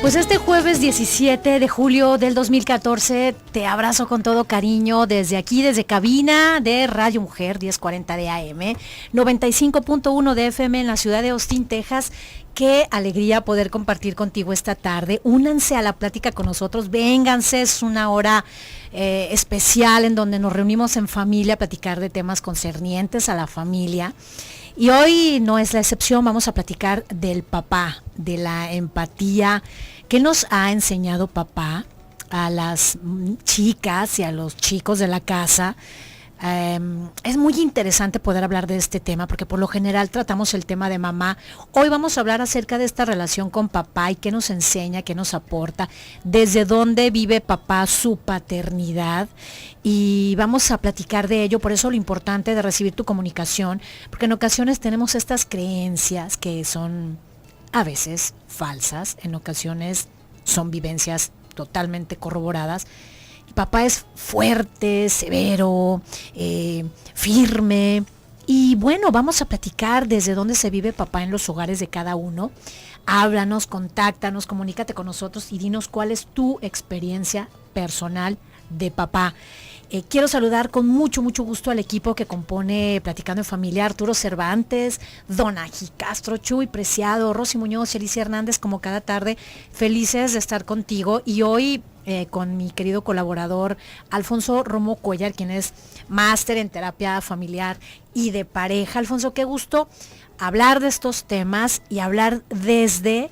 Pues este jueves 17 de julio del 2014 te abrazo con todo cariño desde aquí, desde cabina de Radio Mujer 1040 de AM, 95.1 de FM en la ciudad de Austin, Texas. Qué alegría poder compartir contigo esta tarde. Únanse a la plática con nosotros, vénganse, es una hora especial en donde nos reunimos en familia a platicar de temas concernientes a la familia. Y hoy no es la excepción, vamos a platicar del papá, de la empatía que nos ha enseñado papá a las chicas y a los chicos de la casa. Es muy interesante poder hablar de este tema porque por lo general tratamos el tema de mamá. Hoy vamos a hablar acerca de esta relación con papá y qué nos enseña, qué nos aporta, desde dónde vive papá su paternidad, y vamos a platicar de ello. Por eso lo importante de recibir tu comunicación, porque en ocasiones tenemos estas creencias que son a veces falsas, en ocasiones son vivencias totalmente corroboradas. Papá es fuerte, severo, firme. Y bueno, vamos a platicar desde dónde se vive papá en los hogares de cada uno. Háblanos, contáctanos, comunícate con nosotros y dinos cuál es tu experiencia personal de papá. Quiero saludar con mucho gusto al equipo que compone Platicando en Familia: Arturo Cervantes, Donaji Castro, Chuy Preciado, Rosy Muñoz y Alicia Hernández, como cada tarde, felices de estar contigo. Y hoy con mi querido colaborador Alfonso Romo Cuellar, quien es máster en terapia familiar y de pareja. Alfonso, qué gusto hablar de estos temas y hablar desde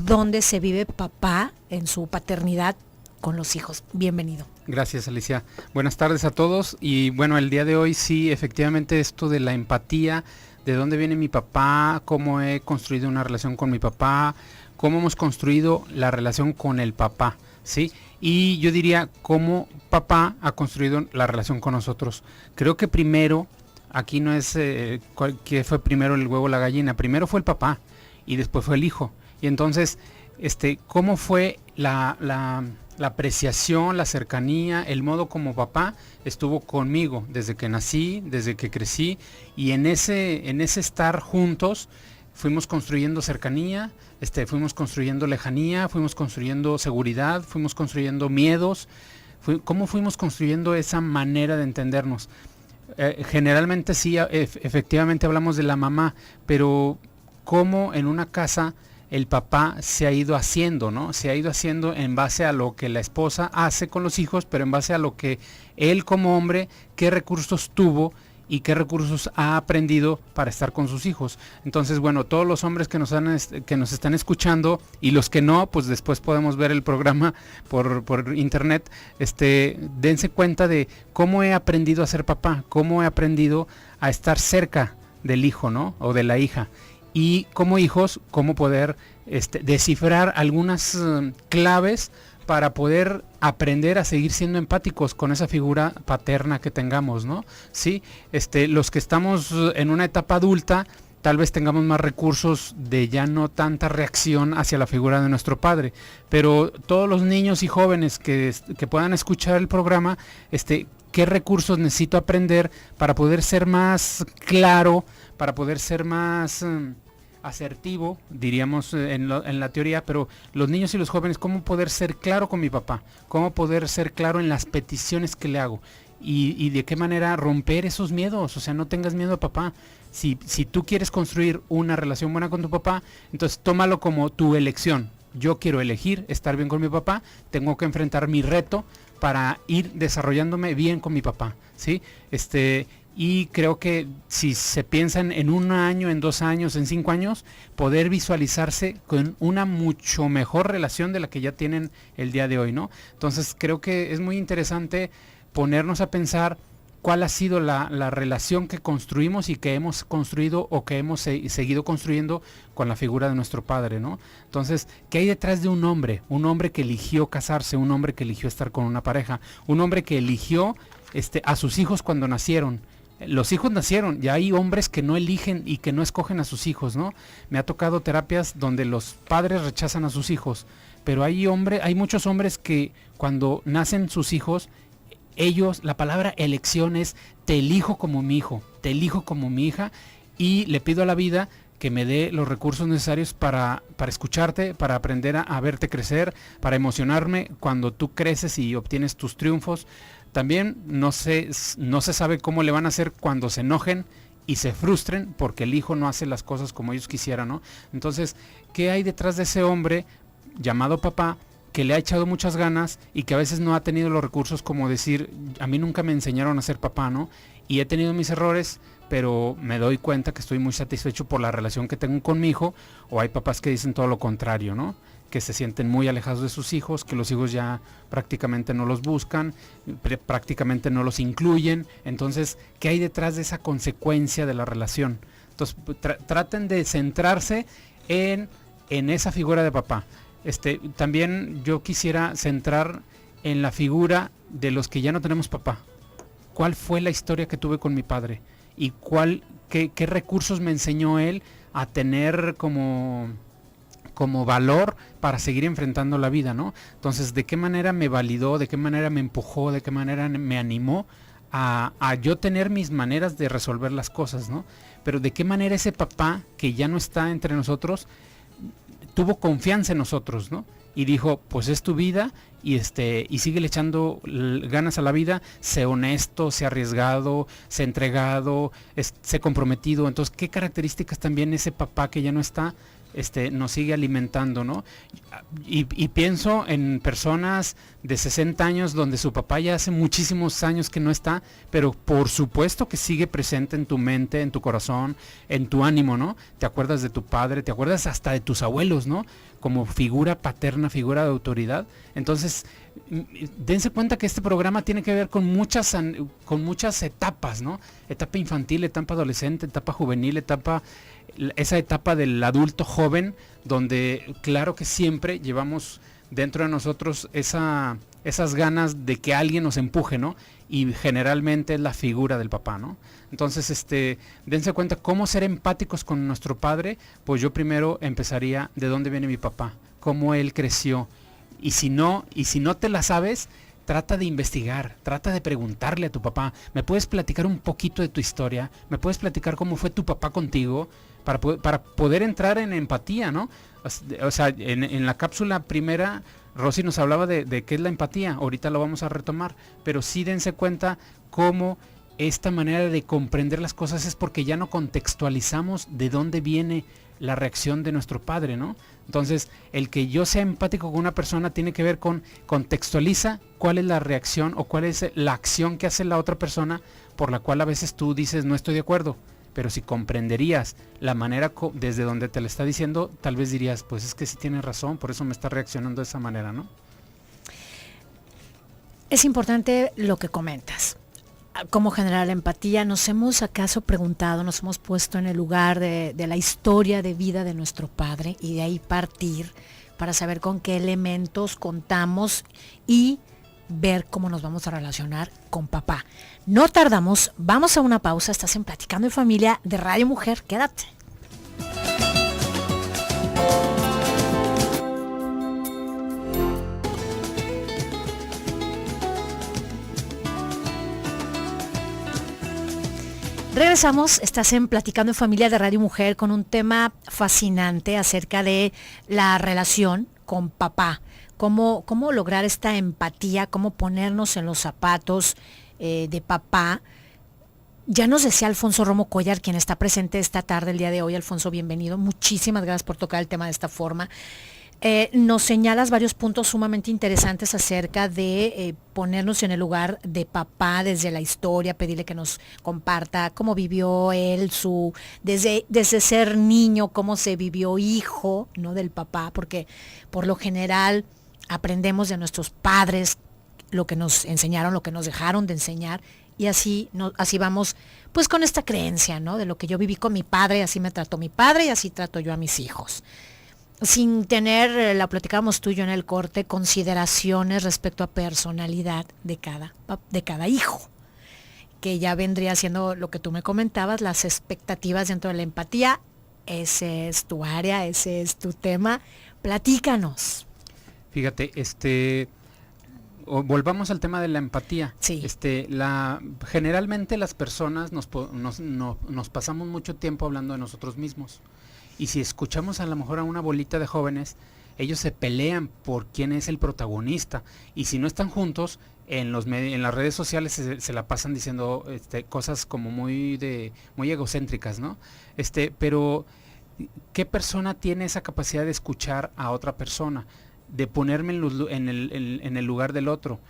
dónde se vive papá en su paternidad con los hijos. Bienvenido. Gracias, Alicia. Buenas tardes a todos. Y bueno, el día de hoy sí, efectivamente, esto de la empatía, de dónde viene mi papá, cómo he construido una relación con mi papá, cómo hemos construido la relación con el papá, ¿sí? Y yo diría cómo papá ha construido la relación con nosotros. Creo que primero, aquí no es que fue primero el huevo o la gallina, primero fue el papá y después fue el hijo. Y entonces, ¿cómo fue la apreciación, la cercanía, el modo como papá estuvo conmigo desde que nací, desde que crecí? Y en ese estar juntos fuimos construyendo cercanía, fuimos construyendo lejanía, fuimos construyendo seguridad, fuimos construyendo miedos. ¿Cómo fuimos construyendo esa manera de entendernos? Generalmente sí, efectivamente hablamos de la mamá, pero cómo en una casa el papá se ha ido haciendo, ¿no? Se ha ido haciendo en base a lo que la esposa hace con los hijos, pero en base a lo que él como hombre, qué recursos tuvo y qué recursos ha aprendido para estar con sus hijos. Entonces, bueno, todos los hombres que nos están escuchando y los que no, pues después podemos ver el programa por internet, dense cuenta de cómo he aprendido a ser papá, cómo he aprendido a estar cerca del hijo, ¿no? O de la hija. Y como hijos, cómo poder descifrar algunas claves para poder aprender a seguir siendo empáticos con esa figura paterna que tengamos, ¿no? Sí, los que estamos en una etapa adulta, tal vez tengamos más recursos de ya no tanta reacción hacia la figura de nuestro padre, pero todos los niños y jóvenes que puedan escuchar el programa, ¿qué recursos necesito aprender para poder ser más claro, para poder ser más asertivo, diríamos en la teoría, pero los niños y los jóvenes, cómo poder ser claro con mi papá, cómo poder ser claro en las peticiones que le hago y de qué manera romper esos miedos? O sea, no tengas miedo a papá. Si tú quieres construir una relación buena con tu papá, entonces tómalo como tu elección. Yo quiero elegir estar bien con mi papá, tengo que enfrentar mi reto para ir desarrollándome bien con mi papá, ¿sí? Y creo que si se piensan en 1 año, en 2 años, en 5 años, poder visualizarse con una mucho mejor relación de la que ya tienen el día de hoy, ¿no? Entonces creo que es muy interesante ponernos a pensar cuál ha sido la relación que construimos y que hemos construido o que hemos seguido construyendo con la figura de nuestro padre, ¿no? Entonces, ¿qué hay detrás de un hombre? Un hombre que eligió casarse, un hombre que eligió estar con una pareja, un hombre que eligió a sus hijos cuando nacieron. Los hijos nacieron, ya hay hombres que no eligen y que no escogen a sus hijos, ¿no? Me ha tocado terapias donde los padres rechazan a sus hijos, pero hay muchos hombres que cuando nacen sus hijos, la palabra elección es: te elijo como mi hijo, te elijo como mi hija, y le pido a la vida que me dé los recursos necesarios para escucharte, para aprender a verte crecer, para emocionarme cuando tú creces y obtienes tus triunfos. También no se sabe cómo le van a hacer cuando se enojen y se frustren porque el hijo no hace las cosas como ellos quisieran, ¿no? Entonces, ¿qué hay detrás de ese hombre llamado papá, que le ha echado muchas ganas y que a veces no ha tenido los recursos como decir, a mí nunca me enseñaron a ser papá, ¿no? Y he tenido mis errores, pero me doy cuenta que estoy muy satisfecho por la relación que tengo con mi hijo, o hay papás que dicen todo lo contrario, ¿no? Que se sienten muy alejados de sus hijos, que los hijos ya prácticamente no los buscan, prácticamente no los incluyen. Entonces, ¿qué hay detrás de esa consecuencia de la relación? Entonces, traten de centrarse en esa figura de papá. También yo quisiera centrar en la figura de los que ya no tenemos papá. ¿Cuál fue la historia que tuve con mi padre? ¿Y qué recursos me enseñó él a tener como valor para seguir enfrentando la vida, ¿no? Entonces, ¿de qué manera me validó? ¿De qué manera me empujó? ¿De qué manera me animó a yo tener mis maneras de resolver las cosas, ¿no? Pero ¿de qué manera ese papá que ya no está entre nosotros tuvo confianza en nosotros, ¿no? Y dijo, pues es tu vida y síguele echando ganas a la vida, sé honesto, sé arriesgado, sé entregado, sé comprometido. Entonces, ¿qué características también ese papá que ya no está nos sigue alimentando, ¿no? Y pienso en personas de 60 años donde su papá ya hace muchísimos años que no está, pero por supuesto que sigue presente en tu mente, en tu corazón, en tu ánimo, ¿no? Te acuerdas de tu padre, te acuerdas hasta de tus abuelos, ¿no? Como figura paterna, figura de autoridad. Entonces, dense cuenta que este programa tiene que ver con muchas etapas, ¿no? Etapa infantil, etapa adolescente, etapa juvenil, esa etapa del adulto joven, donde claro que siempre llevamos dentro de nosotros esas ganas de que alguien nos empuje, ¿no? Y generalmente es la figura del papá, ¿no? Entonces, dense cuenta cómo ser empáticos con nuestro padre. Pues yo primero empezaría de dónde viene mi papá, cómo él creció. Y si no te la sabes, trata de investigar, trata de preguntarle a tu papá. ¿Me puedes platicar un poquito de tu historia? ¿Me puedes platicar cómo fue tu papá contigo? Para poder entrar en empatía, ¿no? O sea, en la cápsula primera, Rosy nos hablaba de qué es la empatía. Ahorita lo vamos a retomar. Pero sí dense cuenta cómo esta manera de comprender las cosas es porque ya no contextualizamos de dónde viene la reacción de nuestro padre, ¿no? Entonces, el que yo sea empático con una persona tiene que ver con contextualiza cuál es la reacción o cuál es la acción que hace la otra persona por la cual a veces tú dices no estoy de acuerdo. Pero si comprenderías la manera desde donde te lo está diciendo, tal vez dirías, pues es que sí tienes razón, por eso me está reaccionando de esa manera, ¿no? Es importante lo que comentas. ¿Cómo generar la empatía? ¿Nos hemos acaso preguntado, nos hemos puesto en el lugar de la historia de vida de nuestro padre y de ahí partir para saber con qué elementos contamos y ver cómo nos vamos a relacionar con papá? No tardamos, vamos a una pausa. Estás en Platicando en Familia de Radio Mujer, quédate. Regresamos, estás en Platicando en Familia de Radio Mujer con un tema fascinante acerca de la relación con papá. Cómo lograr esta empatía, cómo ponernos en los zapatos de papá. Ya nos decía Alfonso Romo Collar, quien está presente esta tarde, el día de hoy. Alfonso, bienvenido. Muchísimas gracias por tocar el tema de esta forma. Nos señalas varios puntos sumamente interesantes acerca de ponernos en el lugar de papá desde la historia, pedirle que nos comparta cómo vivió él desde ser niño, cómo se vivió hijo, ¿no? Del papá, porque por lo general aprendemos de nuestros padres lo que nos enseñaron, lo que nos dejaron de enseñar, y así vamos pues con esta creencia, ¿no? De lo que yo viví con mi padre, así me trató mi padre y así trato yo a mis hijos. Sin tener, la platicábamos tú y yo en el corte, consideraciones respecto a personalidad de cada hijo, que ya vendría siendo lo que tú me comentabas, las expectativas dentro de la empatía. Ese es tu área, ese es tu tema. Platícanos. Fíjate, volvamos al tema de la empatía. Sí. Generalmente las personas nos pasamos mucho tiempo hablando de nosotros mismos. Y si escuchamos a lo mejor a una bolita de jóvenes, ellos se pelean por quién es el protagonista. Y si no están juntos, en las redes sociales se la pasan diciendo cosas como muy egocéntricas, ¿no? Pero ¿qué persona tiene esa capacidad de escuchar a otra persona? De ponerme en el lugar del otro.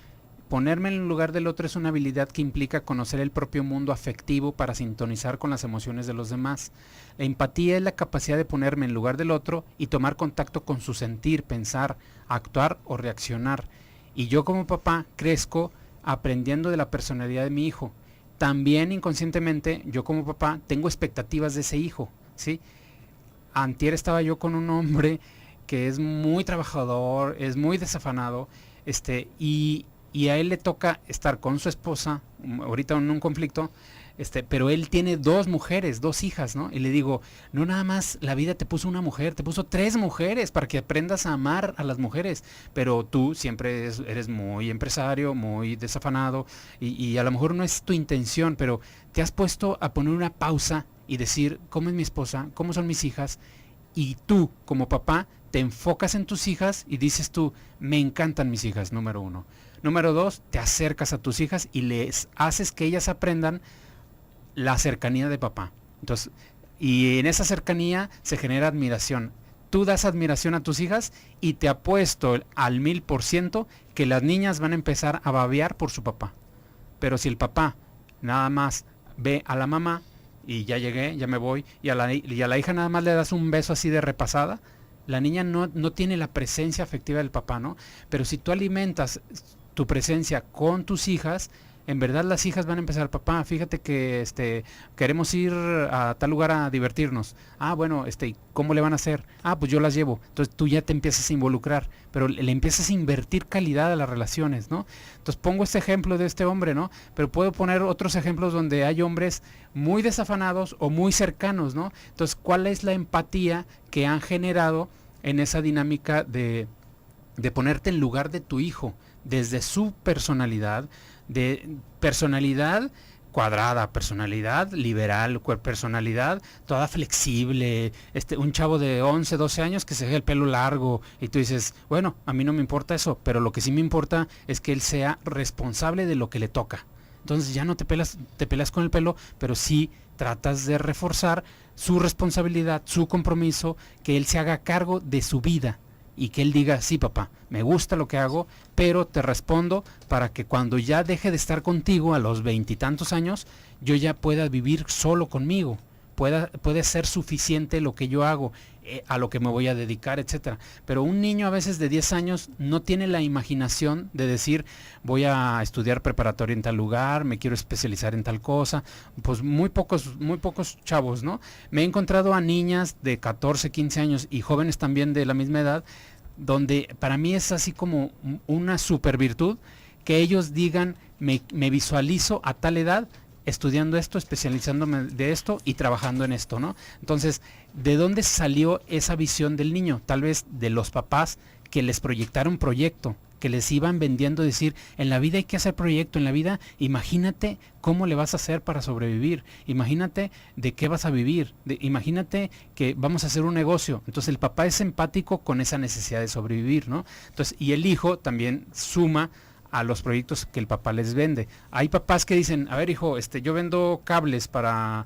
Ponerme en el lugar del otro es una habilidad que implica conocer el propio mundo afectivo para sintonizar con las emociones de los demás. La empatía es la capacidad de ponerme en el lugar del otro y tomar contacto con su sentir, pensar, actuar o reaccionar. Y yo como papá crezco aprendiendo de la personalidad de mi hijo. También inconscientemente yo como papá tengo expectativas de ese hijo, ¿sí? Antier estaba yo con un hombre que es muy trabajador, es muy desafanado, y a él le toca estar con su esposa, ahorita en un conflicto, pero él tiene 2 mujeres, 2 hijas, ¿no? Y le digo, no nada más la vida te puso una mujer, te puso 3 mujeres para que aprendas a amar a las mujeres, pero tú siempre eres muy empresario, muy desafanado, y a lo mejor no es tu intención, pero te has puesto a poner una pausa y decir, ¿cómo es mi esposa? ¿Cómo son mis hijas? Y tú, como papá, te enfocas en tus hijas y dices tú, me encantan mis hijas, número 1. Número 2, te acercas a tus hijas y les haces que ellas aprendan la cercanía de papá. Entonces, y en esa cercanía se genera admiración. Tú das admiración a tus hijas y te apuesto al 1000% que las niñas van a empezar a babear por su papá. Pero si el papá nada más ve a la mamá y ya llegué, ya me voy, y a la hija nada más le das un beso así de repasada, la niña no tiene la presencia afectiva del papá, ¿no? Pero si tú alimentas tu presencia con tus hijas, en verdad las hijas van a empezar, papá, fíjate que queremos ir a tal lugar a divertirnos. Ah, bueno, ¿cómo le van a hacer? Ah, pues yo las llevo. Entonces tú ya te empiezas a involucrar, pero le empiezas a invertir calidad a las relaciones, ¿no? Entonces pongo este ejemplo de este hombre, ¿no? Pero puedo poner otros ejemplos donde hay hombres muy desafanados o muy cercanos, ¿no? Entonces, ¿cuál es la empatía que han generado en esa dinámica de ponerte en lugar de tu hijo, desde su personalidad, de personalidad cuadrada, personalidad liberal, personalidad toda flexible, un chavo de 11, 12 años que se deja el pelo largo y tú dices, bueno, a mí no me importa eso, pero lo que sí me importa es que él sea responsable de lo que le toca. Entonces ya no te peleas con el pelo, pero sí tratas de reforzar su responsabilidad, su compromiso, que él se haga cargo de su vida. Y que él diga, sí papá, me gusta lo que hago, pero te respondo para que cuando ya deje de estar contigo a los 20 y tantos años, yo ya pueda vivir solo conmigo, puede ser suficiente lo que yo hago, a lo que me voy a dedicar, etcétera. Pero un niño a veces de 10 años no tiene la imaginación de decir, voy a estudiar preparatoria en tal lugar, me quiero especializar en tal cosa. Pues muy pocos chavos, ¿no? Me he encontrado a niñas de 14, 15 años y jóvenes también de la misma edad, donde para mí es así como una super virtud que ellos digan, me visualizo a tal edad estudiando esto, especializándome de esto y trabajando en esto, ¿no? Entonces, ¿de dónde salió esa visión del niño? Tal vez de los papás que les proyectaron proyecto, que les iban vendiendo, decir, en la vida hay que hacer proyecto, en la vida imagínate cómo le vas a hacer para sobrevivir, imagínate de qué vas a vivir, imagínate que vamos a hacer un negocio. Entonces el papá es empático con esa necesidad de sobrevivir, ¿no? Entonces, y el hijo también suma a los proyectos que el papá les vende. Hay papás que dicen, a ver hijo, yo vendo cables para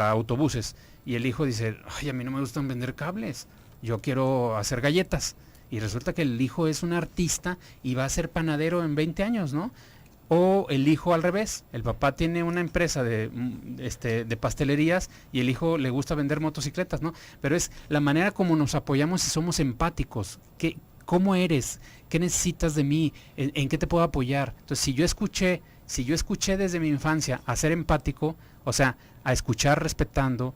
autobuses, y el hijo dice, ay, a mí no me gustan vender cables, yo quiero hacer galletas, y resulta que el hijo es un artista y va a ser panadero en 20 años, ¿no? O el hijo al revés, el papá tiene una empresa de pastelerías y el hijo le gusta vender motocicletas, ¿no? Pero es la manera como nos apoyamos y somos empáticos. ¿Cómo eres? ¿Qué necesitas de mí? ¿En qué te puedo apoyar? Entonces, si yo escuché desde mi infancia a ser empático, o sea, a escuchar respetando,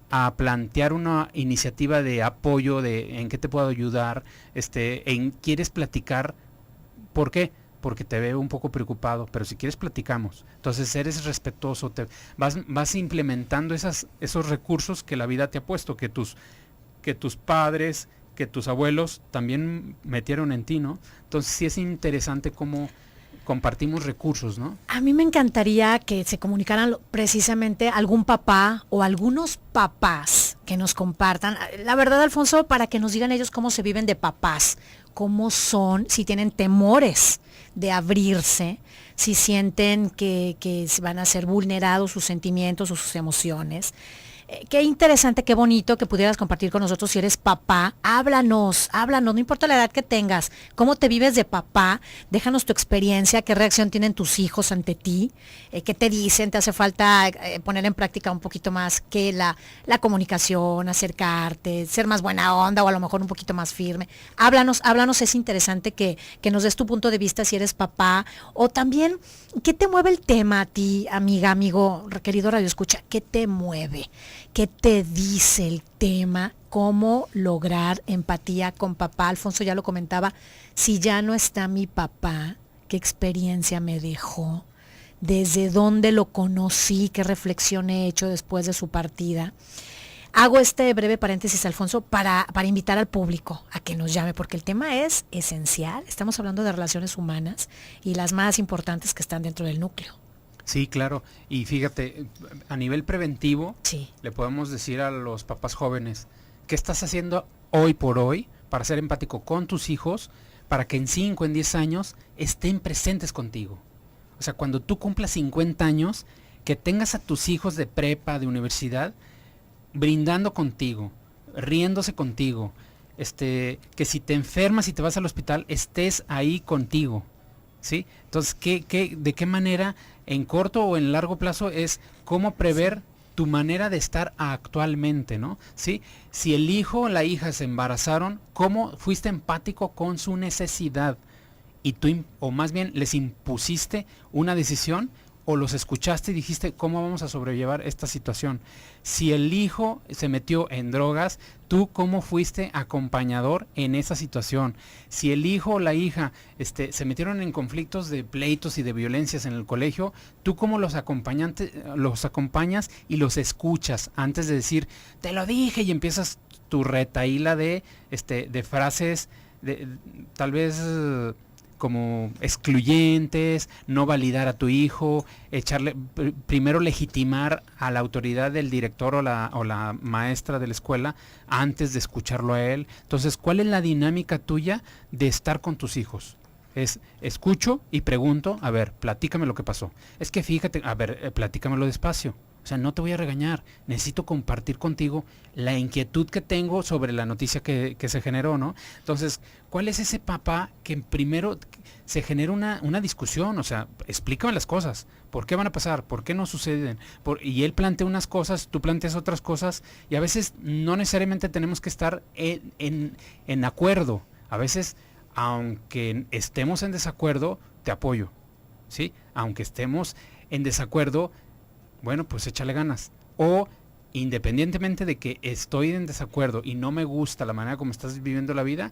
a plantear una iniciativa de apoyo, de en qué te puedo ayudar, ¿quieres platicar? ¿Por qué? Porque te veo un poco preocupado, pero si quieres platicamos. Entonces eres respetuoso, vas implementando esos recursos que la vida te ha puesto, que tus padres, que tus abuelos también metieron en ti, ¿no? Entonces sí es interesante cómo compartimos recursos, ¿no? A mí me encantaría que se comunicaran precisamente algún papá o algunos papás que nos compartan. La verdad, Alfonso, para que nos digan ellos cómo se viven de papás, cómo son, si tienen temores de abrirse, si sienten que van a ser vulnerados sus sentimientos o sus emociones. Qué interesante, qué bonito que pudieras compartir con nosotros si eres papá. Háblanos, no importa la edad que tengas, cómo te vives de papá, déjanos tu experiencia, qué reacción tienen tus hijos ante ti, qué te dicen, te hace falta poner en práctica un poquito más que la comunicación, acercarte, ser más buena onda o a lo mejor un poquito más firme. Háblanos, es interesante que nos des tu punto de vista si eres papá, o también, ¿qué te mueve el tema a ti, amiga, amigo, querido Radio Escucha? ¿Qué te mueve? ¿Qué te dice el tema? ¿Cómo lograr empatía con papá? Alfonso ya lo comentaba, si ya no está mi papá, ¿qué experiencia me dejó? ¿Desde dónde lo conocí? ¿Qué reflexión he hecho después de su partida? Hago este breve paréntesis, Alfonso, para invitar al público a que nos llame, porque el tema es esencial. Estamos hablando de relaciones humanas y las más importantes que están dentro del núcleo. Sí, claro. Y fíjate, a nivel preventivo, sí, le podemos decir a los papás jóvenes, ¿qué estás haciendo hoy por hoy para ser empático con tus hijos, para que en 5, en 10 años estén presentes contigo? O sea, cuando tú cumplas 50 años, que tengas a tus hijos de prepa, de universidad, brindando contigo, riéndose contigo, que si te enfermas y te vas al hospital, estés ahí contigo, ¿sí? Entonces, ¿de qué manera, en corto o en largo plazo, es cómo prever tu manera de estar actualmente, ¿no? ¿Sí? Si el hijo o la hija se embarazaron, ¿cómo fuiste empático con su necesidad? Y tú, o más bien, les impusiste una decisión, o los escuchaste y dijiste, ¿cómo vamos a sobrellevar esta situación? Si el hijo se metió en drogas, ¿tú cómo fuiste acompañador en esa situación? Si el hijo o la hija se metieron en conflictos de pleitos y de violencias en el colegio, ¿tú cómo los acompañas y los escuchas antes de decir, te lo dije, y empiezas tu retaíla de frases, tal vez como excluyentes, no validar a tu hijo, primero legitimar a la autoridad del director o la maestra de la escuela antes de escucharlo a él? Entonces, ¿cuál es la dinámica tuya de estar con tus hijos? Es escucho y pregunto, a ver, platícame lo que pasó. Es que fíjate, a ver, platícamelo despacio. O sea, no te voy a regañar, necesito compartir contigo la inquietud que tengo sobre la noticia que se generó, ¿no? Entonces, ¿cuál es ese papá que primero se genera una discusión? O sea, explícame las cosas, ¿por qué van a pasar? ¿Por qué no suceden? Y él plantea unas cosas, tú planteas otras cosas, y a veces no necesariamente tenemos que estar en acuerdo. A veces, aunque estemos en desacuerdo, te apoyo, ¿sí? Aunque estemos en desacuerdo, bueno, pues échale ganas. O independientemente de que estoy en desacuerdo y no me gusta la manera como estás viviendo la vida,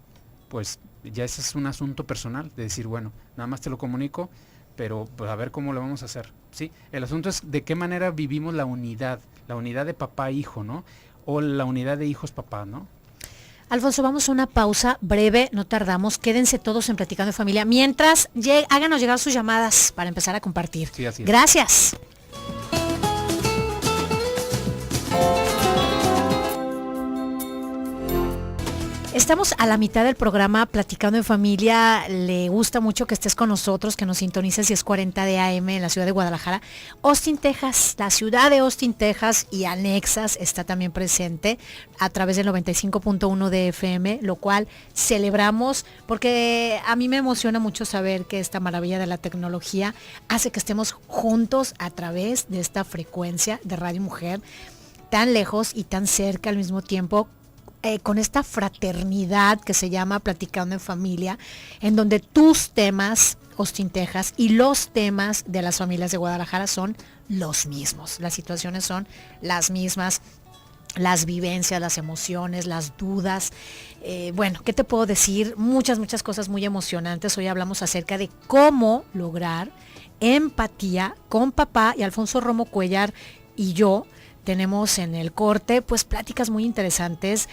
pues ya ese es un asunto personal, de decir, bueno, nada más te lo comunico, pero pues, a ver cómo lo vamos a hacer, ¿sí? El asunto es de qué manera vivimos la unidad de papá-hijo, ¿no? O la unidad de hijos-papá, ¿no? Alfonso, vamos a una pausa breve, no tardamos, quédense todos en Platicando de Familia. Mientras, háganos llegar sus llamadas para empezar a compartir. Sí, así es. Gracias. Estamos a la mitad del programa Platicando en Familia. Le gusta mucho que estés con nosotros, que nos sintonices 1040 de AM en la ciudad de Guadalajara. Austin, Texas, la ciudad de Austin, Texas y anexas está también presente a través del 95.1 de FM, lo cual celebramos porque a mí me emociona mucho saber que esta maravilla de la tecnología hace que estemos juntos a través de esta frecuencia de Radio Mujer, tan lejos y tan cerca al mismo tiempo, con esta fraternidad que se llama Platicando en Familia, en donde tus temas, Austin, Texas, y los temas de las familias de Guadalajara son los mismos. Las situaciones son las mismas, las vivencias, las emociones, las dudas. Bueno, ¿qué te puedo decir? Muchas cosas muy emocionantes. Hoy hablamos acerca de cómo lograr empatía con papá, y Alfonso Romo Cuellar y yo tenemos en el corte pues pláticas muy interesantes,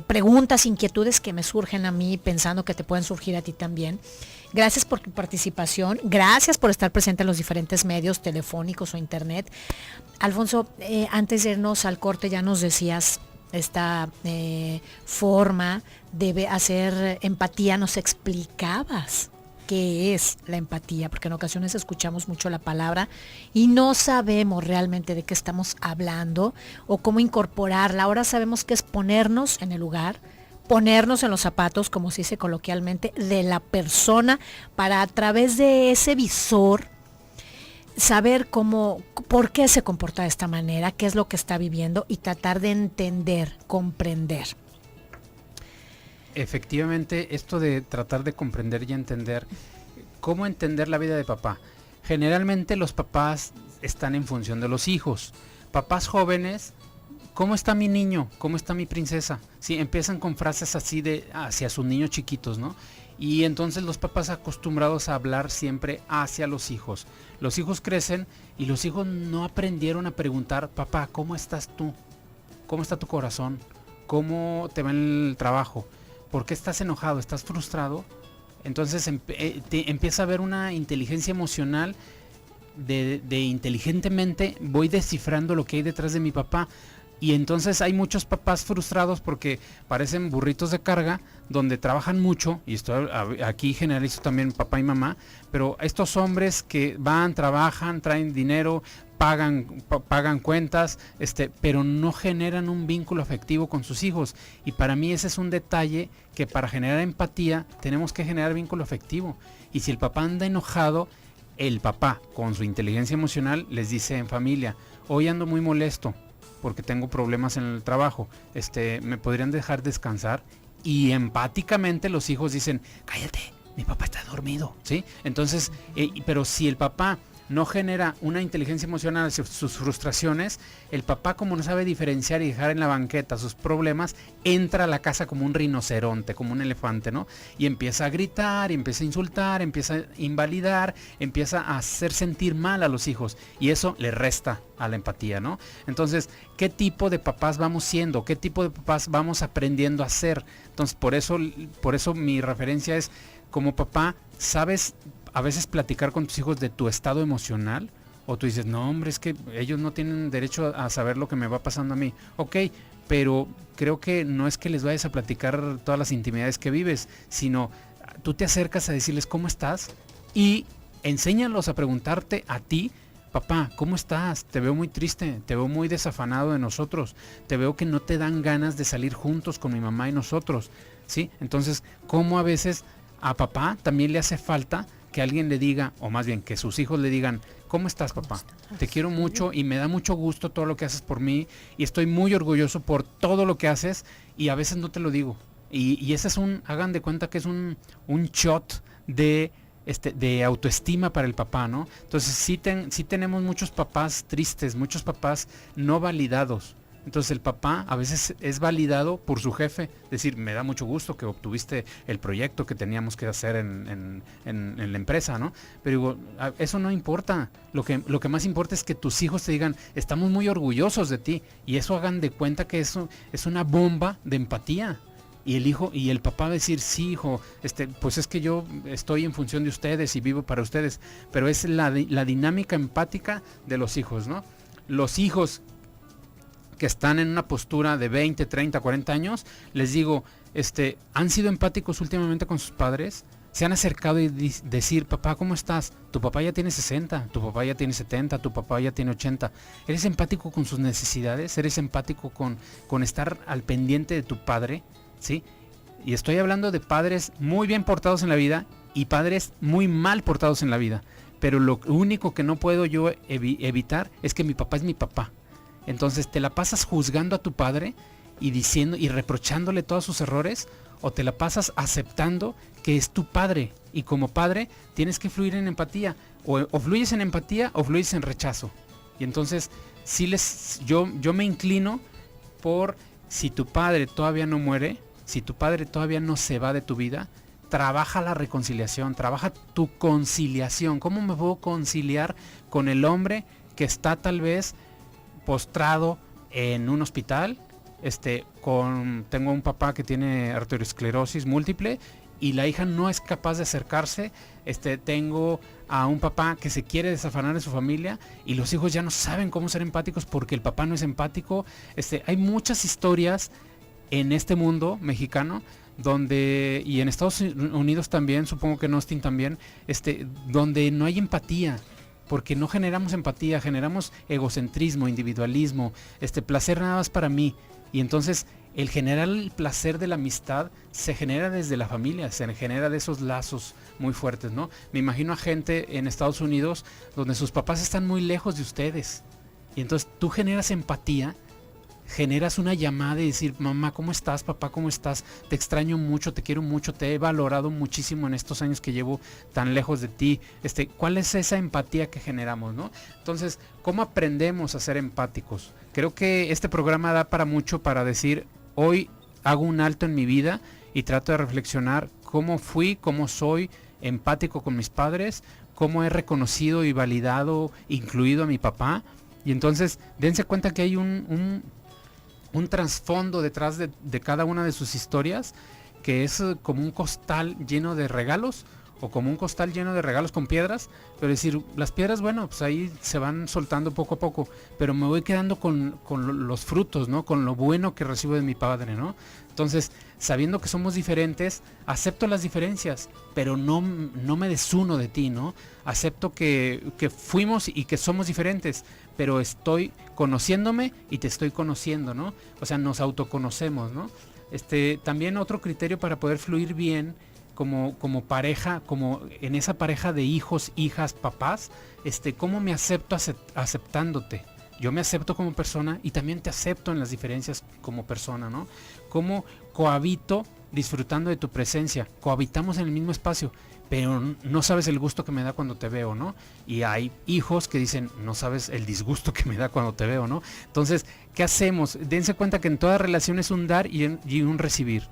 preguntas, inquietudes que me surgen a mí pensando que te pueden surgir a ti también. Gracias por tu participación, gracias por estar presente en los diferentes medios telefónicos o internet. Alfonso, antes de irnos al corte ya nos decías esta forma de hacer empatía, nos explicabas qué es la empatía, porque en ocasiones escuchamos mucho la palabra y no sabemos realmente de qué estamos hablando o cómo incorporarla. Ahora sabemos que es ponernos en el lugar, ponernos en los zapatos, como se dice coloquialmente, de la persona, para a través de ese visor saber por qué se comporta de esta manera, qué es lo que está viviendo y tratar de entender, comprender. Efectivamente, esto de tratar de comprender y entender, ¿cómo entender la vida de papá? Generalmente los papás están en función de los hijos. Papás jóvenes, ¿cómo está mi niño? ¿Cómo está mi princesa? Sí, empiezan con frases así hacia sus niños chiquitos, ¿no? Y entonces los papás acostumbrados a hablar siempre hacia los hijos. Los hijos crecen y los hijos no aprendieron a preguntar, papá, ¿cómo estás tú? ¿Cómo está tu corazón? ¿Cómo te va en el trabajo? ¿Por qué estás enojado? ¿Estás frustrado? Entonces empieza a haber una inteligencia emocional de inteligentemente voy descifrando lo que hay detrás de mi papá. Y entonces hay muchos papás frustrados porque parecen burritos de carga, donde trabajan mucho, y esto aquí generalizo también papá y mamá, pero estos hombres que van, trabajan, traen dinero, pagan cuentas, pero no generan un vínculo afectivo con sus hijos. Y para mí ese es un detalle que para generar empatía tenemos que generar vínculo afectivo. Y si el papá anda enojado, el papá con su inteligencia emocional les dice en familia, hoy ando muy molesto porque tengo problemas en el trabajo, ¿me podrían dejar descansar? Y empáticamente los hijos dicen, cállate, mi papá está dormido, ¿sí? Entonces, pero si el papá no genera una inteligencia emocional hacia sus frustraciones, el papá, como no sabe diferenciar y dejar en la banqueta sus problemas, entra a la casa como un rinoceronte, como un elefante, ¿no? Y empieza a gritar, y empieza a insultar, empieza a invalidar, empieza a hacer sentir mal a los hijos, y eso le resta a la empatía, ¿no? Entonces, ¿qué tipo de papás vamos siendo? ¿Qué tipo de papás vamos aprendiendo a ser? Entonces, por eso mi referencia es, como papá, ¿sabes a veces platicar con tus hijos de tu estado emocional? O tú dices, no hombre, es que ellos no tienen derecho a saber lo que me va pasando a mí. Ok, pero creo que no es que les vayas a platicar todas las intimidades que vives, sino tú te acercas a decirles cómo estás y enséñalos a preguntarte a ti, papá, ¿cómo estás? Te veo muy triste, te veo muy desafanado de nosotros, te veo que no te dan ganas de salir juntos con mi mamá y nosotros, ¿sí? Entonces, ¿cómo a veces a papá también le hace falta que alguien le diga, o más bien que sus hijos le digan, ¿cómo estás, papá? Te quiero mucho y me da mucho gusto todo lo que haces por mí y estoy muy orgulloso por todo lo que haces y a veces no te lo digo. Y ese es hagan de cuenta que es un shot de autoestima para el papá, ¿no? Entonces sí tenemos muchos papás tristes, muchos papás no validados. Entonces el papá a veces es validado por su jefe, decir, me da mucho gusto que obtuviste el proyecto que teníamos que hacer en la empresa, ¿no? Pero digo, eso no importa, lo que más importa es que tus hijos te digan, estamos muy orgullosos de ti, y eso hagan de cuenta que eso es una bomba de empatía. Y el papá va a decir, sí, hijo, pues es que yo estoy en función de ustedes y vivo para ustedes, pero es la dinámica empática de los hijos, ¿no? Los hijos que están en una postura de 20, 30, 40 años, les digo, ¿han sido empáticos últimamente con sus padres? ¿Se han acercado y decir, papá, ¿cómo estás? Tu papá ya tiene 60, tu papá ya tiene 70, tu papá ya tiene 80. ¿Eres empático con sus necesidades? ¿Eres empático con estar al pendiente de tu padre? ¿Sí? Y estoy hablando de padres muy bien portados en la vida y padres muy mal portados en la vida. Pero lo único que no puedo yo evitar es que mi papá es mi papá. Entonces, ¿te la pasas juzgando a tu padre y diciendo y reprochándole todos sus errores? ¿O te la pasas aceptando que es tu padre? Y como padre tienes que fluir en empatía. O fluyes en empatía o fluyes en rechazo. Y entonces, yo me inclino por, si tu padre todavía no muere, si tu padre todavía no se va de tu vida, trabaja la reconciliación, trabaja tu conciliación. ¿Cómo me puedo conciliar con el hombre que está tal vez postrado, en un hospital, tengo un papá que tiene arteriosclerosis múltiple y la hija no es capaz de acercarse. Tengo a un papá que se quiere desafanar de su familia y los hijos ya no saben cómo ser empáticos porque el papá no es empático. Hay muchas historias en este mundo mexicano donde, y en Estados Unidos también, supongo que en Austin también, donde no hay empatía, porque no generamos empatía, generamos egocentrismo, individualismo, placer nada más para mí. Y entonces el generar el placer de la amistad se genera desde la familia, se genera de esos lazos muy fuertes, ¿no? Me imagino a gente en Estados Unidos donde sus papás están muy lejos de ustedes. Y entonces tú generas empatía, generas una llamada y decir, mamá, ¿cómo estás? Papá, ¿cómo estás? Te extraño mucho, te quiero mucho, te he valorado muchísimo en estos años que llevo tan lejos de ti. ¿Cuál es esa empatía que generamos, no? Entonces, ¿cómo aprendemos a ser empáticos? Creo que este programa da para mucho para decir, hoy hago un alto en mi vida y trato de reflexionar cómo fui, cómo soy empático con mis padres, cómo he reconocido y validado, incluido a mi papá. Y entonces, dense cuenta que hay un trasfondo detrás de cada una de sus historias, que es como un costal lleno de regalos, o como un costal lleno de regalos con piedras, pero decir, las piedras, bueno, pues ahí se van soltando poco a poco, pero me voy quedando con los frutos, ¿no? Con lo bueno que recibo de mi padre, ¿no? Entonces, sabiendo que somos diferentes, acepto las diferencias, pero no me desuno de ti, ¿no? Acepto que fuimos y que somos diferentes, pero estoy conociéndome y te estoy conociendo, ¿no? O sea, nos autoconocemos, ¿no? También otro criterio para poder fluir bien como pareja, como en esa pareja de hijos, hijas, papás, ¿cómo me acepto aceptándote? Yo me acepto como persona y también te acepto en las diferencias como persona, ¿no? ¿Cómo cohabito disfrutando de tu presencia? Cohabitamos en el mismo espacio, pero no sabes el gusto que me da cuando te veo, ¿no? Y hay hijos que dicen, no sabes el disgusto que me da cuando te veo, ¿no? Entonces, ¿qué hacemos? Dense cuenta que en toda relación es un dar y un recibir.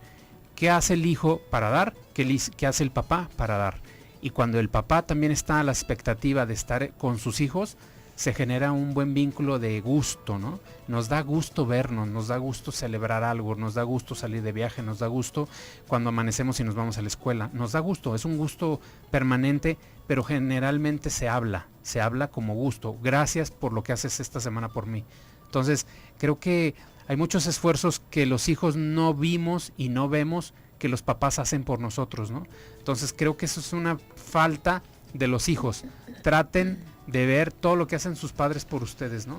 ¿Qué hace el hijo para dar? ¿Qué hace el papá para dar? Y cuando el papá también está a la expectativa de estar con sus hijos, se genera un buen vínculo de gusto, ¿no? Nos da gusto vernos, nos da gusto celebrar algo, nos da gusto salir de viaje, nos da gusto cuando amanecemos y nos vamos a la escuela, nos da gusto, es un gusto permanente, pero generalmente se habla como gusto. Gracias por lo que haces esta semana por mí. Entonces, creo que hay muchos esfuerzos que los hijos no vimos y no vemos que los papás hacen por nosotros, ¿no? Entonces creo que eso es una falta de los hijos. Traten de ver todo lo que hacen sus padres por ustedes, ¿no?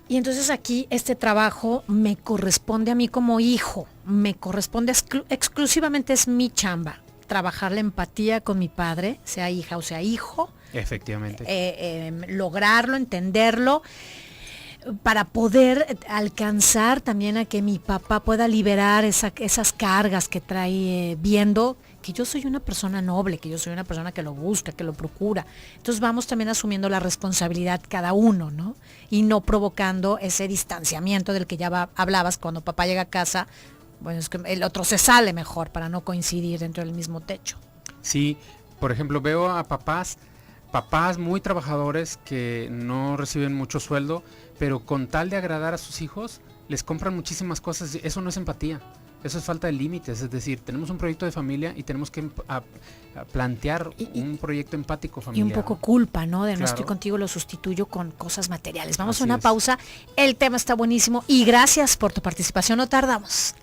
Y entonces aquí este trabajo me corresponde a mí como hijo, me corresponde exclusivamente, es mi chamba, trabajar la empatía con mi padre, sea hija o sea hijo. Efectivamente. Lograrlo, entenderlo, para poder alcanzar también a que mi papá pueda liberar esas cargas que trae, viendo que yo soy una persona noble, que yo soy una persona que lo busca, que lo procura. Entonces vamos también asumiendo la responsabilidad cada uno, ¿no? Y no provocando ese distanciamiento del que ya hablabas cuando papá llega a casa. Bueno, es que el otro se sale mejor para no coincidir dentro del mismo techo. Sí, por ejemplo, veo a papás muy trabajadores que no reciben mucho sueldo, pero con tal de agradar a sus hijos, les compran muchísimas cosas. Eso no es empatía, eso es falta de límites. Es decir, tenemos un proyecto de familia y tenemos que plantear un proyecto empático familiar. Y un poco culpa, ¿no? De claro. No estoy contigo, lo sustituyo con cosas materiales. Vamos a una pausa, el tema está buenísimo y gracias por tu participación, no tardamos.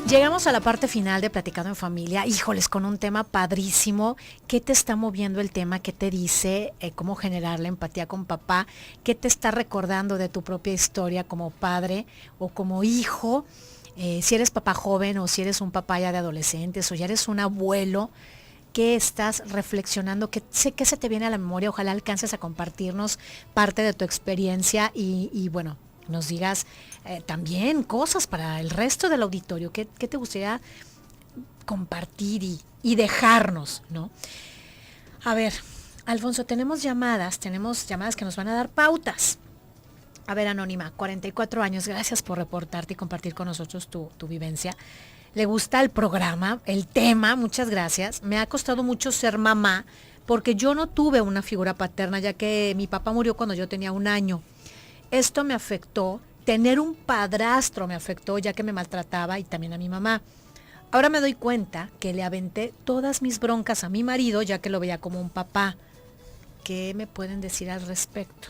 Llegamos a la parte final de Platicando en Familia, híjoles, con un tema padrísimo. ¿Qué te está moviendo el tema? ¿Qué te dice cómo generar la empatía con papá? ¿Qué te está recordando de tu propia historia como padre o como hijo? Si eres papá joven o si eres un papá ya de adolescentes o ya eres un abuelo, ¿qué estás reflexionando? ¿Qué se te viene a la memoria? Ojalá alcances a compartirnos parte de tu experiencia y bueno, nos digas también cosas para el resto del auditorio. ¿Qué te gustaría compartir y dejarnos, ¿no? A ver, Alfonso, tenemos llamadas que nos van a dar pautas. A ver, Anónima, 44 años, gracias por reportarte y compartir con nosotros tu vivencia. le gusta el programa, el tema, muchas gracias. Me ha costado mucho ser mamá porque yo no tuve una figura paterna, ya que mi papá murió cuando yo tenía 1 año. Esto me afectó, tener un padrastro me afectó, ya que me maltrataba, y también a mi mamá. Ahora me doy cuenta que le aventé todas mis broncas a mi marido, ya que lo veía como un papá. ¿Qué me pueden decir al respecto?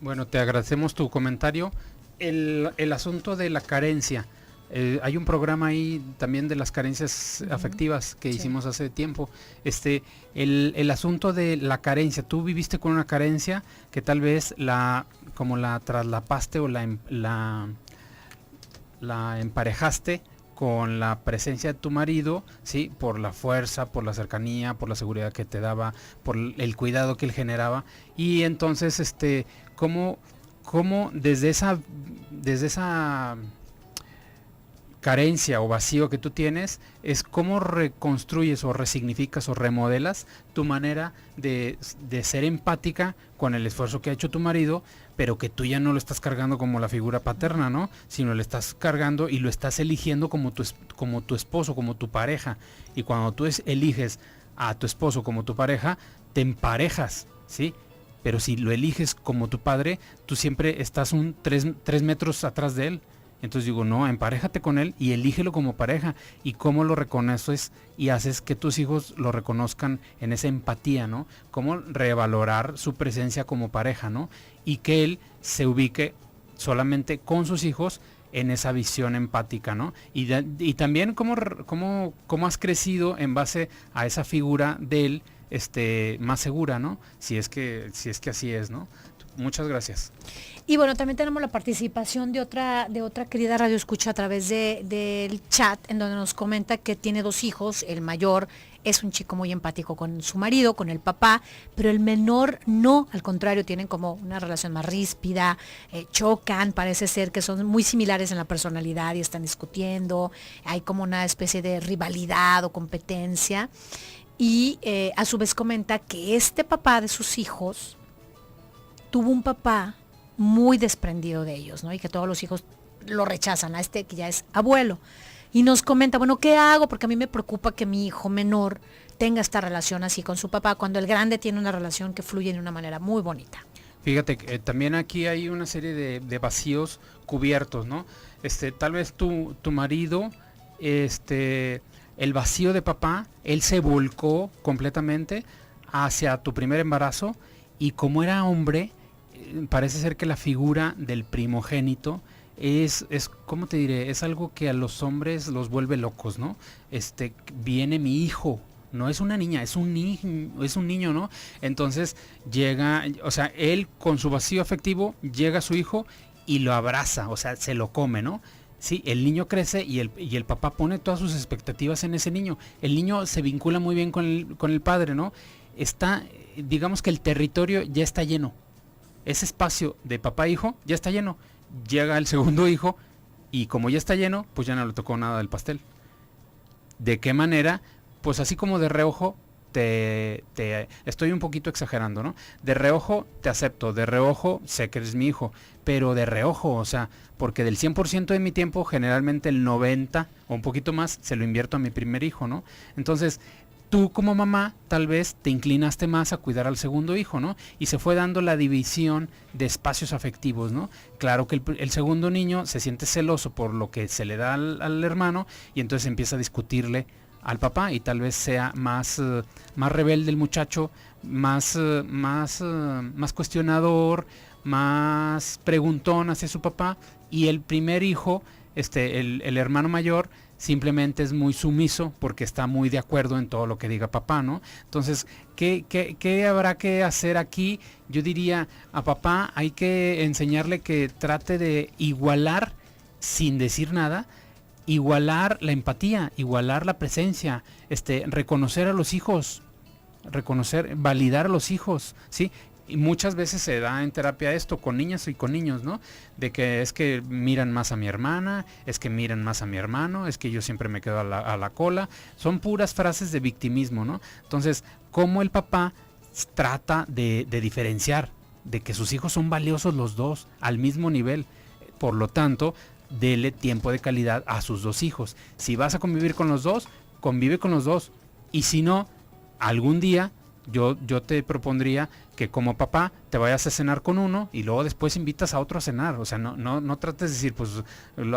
Bueno, te agradecemos tu comentario. El asunto de la carencia. Hay un programa ahí también de las carencias afectivas que hicimos hace tiempo. El asunto de la carencia. Tú viviste con una carencia que tal vez como la traslapaste o la emparejaste con la presencia de tu marido, ¿sí? Por la fuerza, por la cercanía, por la seguridad que te daba, por el cuidado que él generaba. Y entonces, ¿cómo desde esa carencia o vacío que tú tienes, es cómo reconstruyes o resignificas o remodelas tu manera de ser empática con el esfuerzo que ha hecho tu marido, pero que tú ya no lo estás cargando como la figura paterna, ¿no? Sino lo estás cargando y lo estás eligiendo como tu esposo, como tu pareja. Y cuando tú eliges a tu esposo como tu pareja, te emparejas, ¿sí? Pero si lo eliges como tu padre, tú siempre estás 3 metros atrás de él. Entonces digo, no, emparéjate con él y elígelo como pareja. Y cómo lo reconoces y haces que tus hijos lo reconozcan en esa empatía, ¿no? Cómo revalorar su presencia como pareja, ¿no? Y que él se ubique solamente con sus hijos en esa visión empática, ¿no? Y también cómo has crecido en base a esa figura de él, más segura, ¿no? Si es que así es, ¿no? Muchas gracias. Y bueno, también tenemos la participación de otra querida radio escucha a través del chat, en donde nos comenta que tiene 2 hijos. El mayor es un chico muy empático con su marido, con el papá, pero el menor no, al contrario, tienen como una relación más ríspida, chocan, parece ser que son muy similares en la personalidad y están discutiendo, hay como una especie de rivalidad o competencia. Y a su vez comenta que este papá de sus hijos tuvo un papá muy desprendido de ellos, ¿no? Y que todos los hijos lo rechazan, a que ya es abuelo. Y nos comenta, bueno, ¿qué hago? Porque a mí me preocupa que mi hijo menor tenga esta relación así con su papá, cuando el grande tiene una relación que fluye de una manera muy bonita. Fíjate, también aquí hay una serie de vacíos cubiertos, ¿no? Tal vez tu marido, el vacío de papá, él se volcó completamente hacia tu primer embarazo, y como era hombre, parece ser que la figura del primogénito es, ¿cómo te diré? Es algo que a los hombres los vuelve locos, ¿no? Viene mi hijo, no es una niña, es un niño, ¿no? Entonces llega, o sea, él con su vacío afectivo llega a su hijo y lo abraza, o sea, se lo come, ¿no? Sí, el niño crece y el papá pone todas sus expectativas en ese niño. El niño se vincula muy bien con el padre, ¿no? Digamos que el territorio ya está lleno. Ese espacio de papá e hijo ya está lleno. Llega el segundo hijo y como ya está lleno, pues ya no le tocó nada del pastel. ¿De qué manera? Pues así como de reojo, estoy un poquito exagerando, ¿no? De reojo te acepto, de reojo sé que eres mi hijo, pero de reojo, o sea, porque del 100% de mi tiempo, generalmente el 90% o un poquito más, se lo invierto a mi primer hijo, ¿no? Entonces, tú como mamá tal vez te inclinaste más a cuidar al segundo hijo, ¿no? Y se fue dando la división de espacios afectivos, ¿no? Claro que el segundo niño se siente celoso por lo que se le da al hermano y entonces empieza a discutirle al papá y tal vez sea más rebelde el muchacho, más cuestionador, más preguntón hacia su papá, y el primer hijo, el hermano mayor, simplemente es muy sumiso porque está muy de acuerdo en todo lo que diga papá, ¿no? Entonces, ¿qué habrá que hacer aquí? Yo diría, a papá hay que enseñarle que trate de igualar, sin decir nada, igualar la empatía, igualar la presencia, reconocer a los hijos, validar a los hijos, ¿sí? Y muchas veces se da en terapia esto con niñas y con niños, ¿no? De que es que miran más a mi hermana, es que miran más a mi hermano, es que yo siempre me quedo a la cola. Son puras frases de victimismo, ¿no? Entonces, ¿cómo el papá trata de diferenciar de que sus hijos son valiosos los dos al mismo nivel? Por lo tanto, dele tiempo de calidad a sus 2 hijos. Si vas a convivir con los 2, convive con los 2. Y si no, algún día yo te propondría que como papá te vayas a cenar con uno y luego después invitas a otro a cenar. O sea, no trates de decir, pues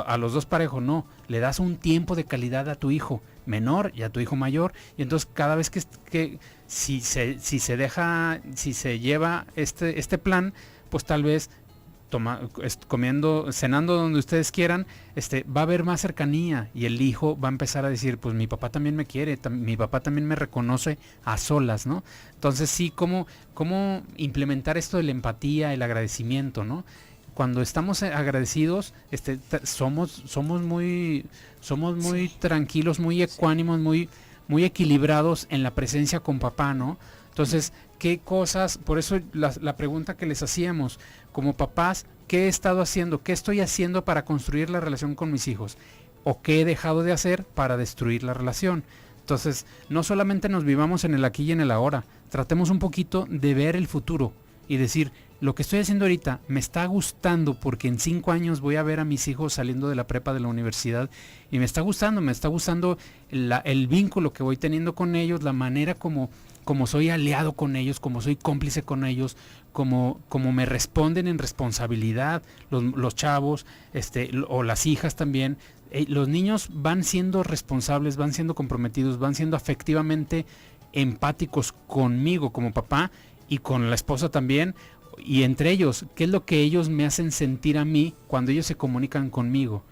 a los 2 parejos, no. Le das un tiempo de calidad a tu hijo menor y a tu hijo mayor. Y entonces cada vez que si se lleva este plan, pues tal vez cenando donde ustedes quieran, va a haber más cercanía y el hijo va a empezar a decir, pues mi papá también me quiere, mi papá también me reconoce a solas, ¿no? Entonces sí, ¿cómo implementar esto de la empatía, el agradecimiento, ¿no? Cuando estamos agradecidos, somos muy tranquilos, muy ecuánimos, muy equilibrados en la presencia con papá, ¿no? Entonces, ¿qué cosas? Por eso la pregunta que les hacíamos, como papás, ¿qué he estado haciendo? ¿Qué estoy haciendo para construir la relación con mis hijos? ¿O qué he dejado de hacer para destruir la relación? Entonces, no solamente nos vivamos en el aquí y en el ahora, tratemos un poquito de ver el futuro y decir, lo que estoy haciendo ahorita me está gustando porque en 5 años voy a ver a mis hijos saliendo de la prepa, de la universidad, y me está gustando el vínculo que voy teniendo con ellos, la manera como soy aliado con ellos, como soy cómplice con ellos, como me responden en responsabilidad los chavos, o las hijas también. Los niños van siendo responsables, van siendo comprometidos, van siendo afectivamente empáticos conmigo como papá y con la esposa también, y entre ellos, ¿qué es lo que ellos me hacen sentir a mí cuando ellos se comunican conmigo?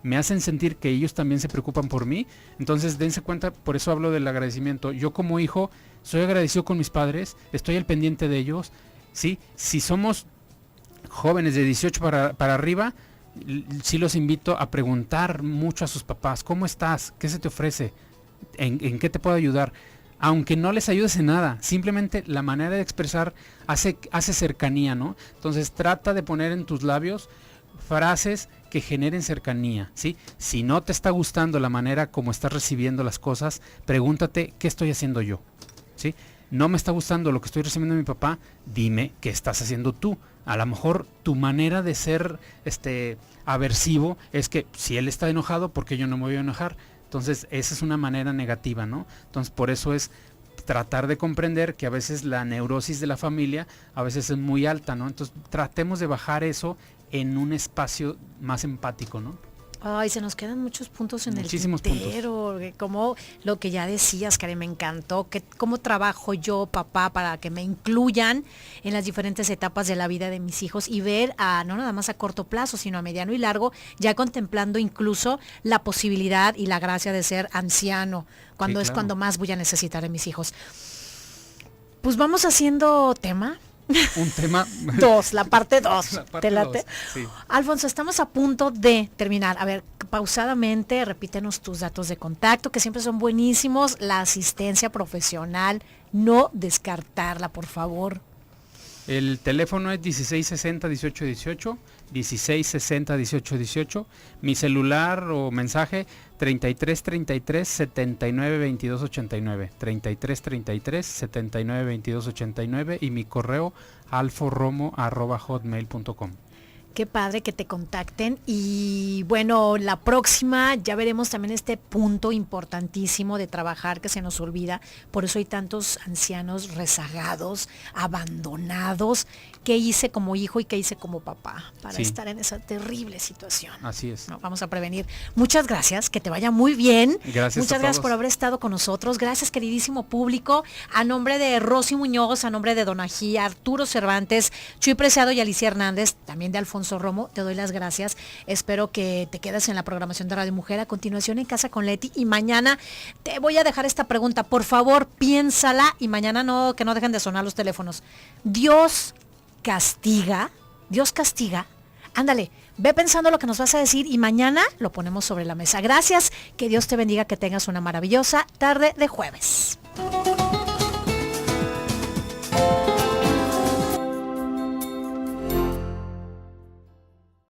Me hacen sentir que ellos también se preocupan por mí. Entonces dense cuenta, por eso hablo del agradecimiento. Yo como hijo soy agradecido con mis padres, estoy al pendiente de ellos, ¿sí? Si somos jóvenes de 18 para arriba, sí los invito a preguntar mucho a sus papás, ¿cómo estás? ¿Qué se te ofrece? ¿En qué te puedo ayudar? Aunque no les ayudes en nada, simplemente la manera de expresar hace cercanía, ¿no? Entonces trata de poner en tus labios frases que generen cercanía, ¿sí? Si no te está gustando la manera como estás recibiendo las cosas, pregúntate, ¿qué estoy haciendo yo? ¿Sí? No me está gustando lo que estoy recibiendo de mi papá, dime qué estás haciendo tú. A lo mejor tu manera de ser aversivo es que si él está enojado, ¿por qué yo no me voy a enojar? Entonces esa es una manera negativa, ¿no? Entonces por eso es tratar de comprender que a veces la neurosis de la familia a veces es muy alta, ¿no? Entonces tratemos de bajar eso en un espacio más empático, ¿no? Ay, se nos quedan muchos puntos en Muchísimos el tintero, como lo que ya decías, Karen, me encantó, que cómo trabajo yo, papá, para que me incluyan en las diferentes etapas de la vida de mis hijos y ver no nada más a corto plazo, sino a mediano y largo, ya contemplando incluso la posibilidad y la gracia de ser anciano, cuando sí, claro, cuando más voy a necesitar a mis hijos. Pues vamos haciendo tema. Un tema 2, la parte 2. ¿Te late? Sí. Alfonso, estamos a punto de terminar. A ver, pausadamente, repítenos tus datos de contacto, que siempre son buenísimos. La asistencia profesional, no descartarla, por favor. El teléfono es 1660-1818, 1660-1818. Mi celular o mensaje 3333-792289, 3333-792289 y mi correo alforomo@hotmail.com. Qué padre que te contacten y bueno, la próxima ya veremos también este punto importantísimo de trabajar que se nos olvida. Por eso hay tantos ancianos rezagados, abandonados. ¿Qué hice como hijo y qué hice como papá para estar en esa terrible situación? Así es. No, vamos a prevenir. Muchas gracias, que te vaya muy bien. Gracias. Muchas gracias por haber estado con nosotros. Gracias, queridísimo público. A nombre de Rosy Muñoz, a nombre de Donají, Arturo Cervantes, Chuy Preciado y Alicia Hernández, también de Alfonso Romo, te doy las gracias. Espero que te quedes en la programación de Radio Mujer. A continuación en Casa con Leti. Y mañana te voy a dejar esta pregunta. Por favor, piénsala y mañana que no dejen de sonar los teléfonos. Dios castiga. Ándale, ve pensando lo que nos vas a decir y mañana lo ponemos sobre la mesa. Gracias, que Dios te bendiga, que tengas una maravillosa tarde de jueves.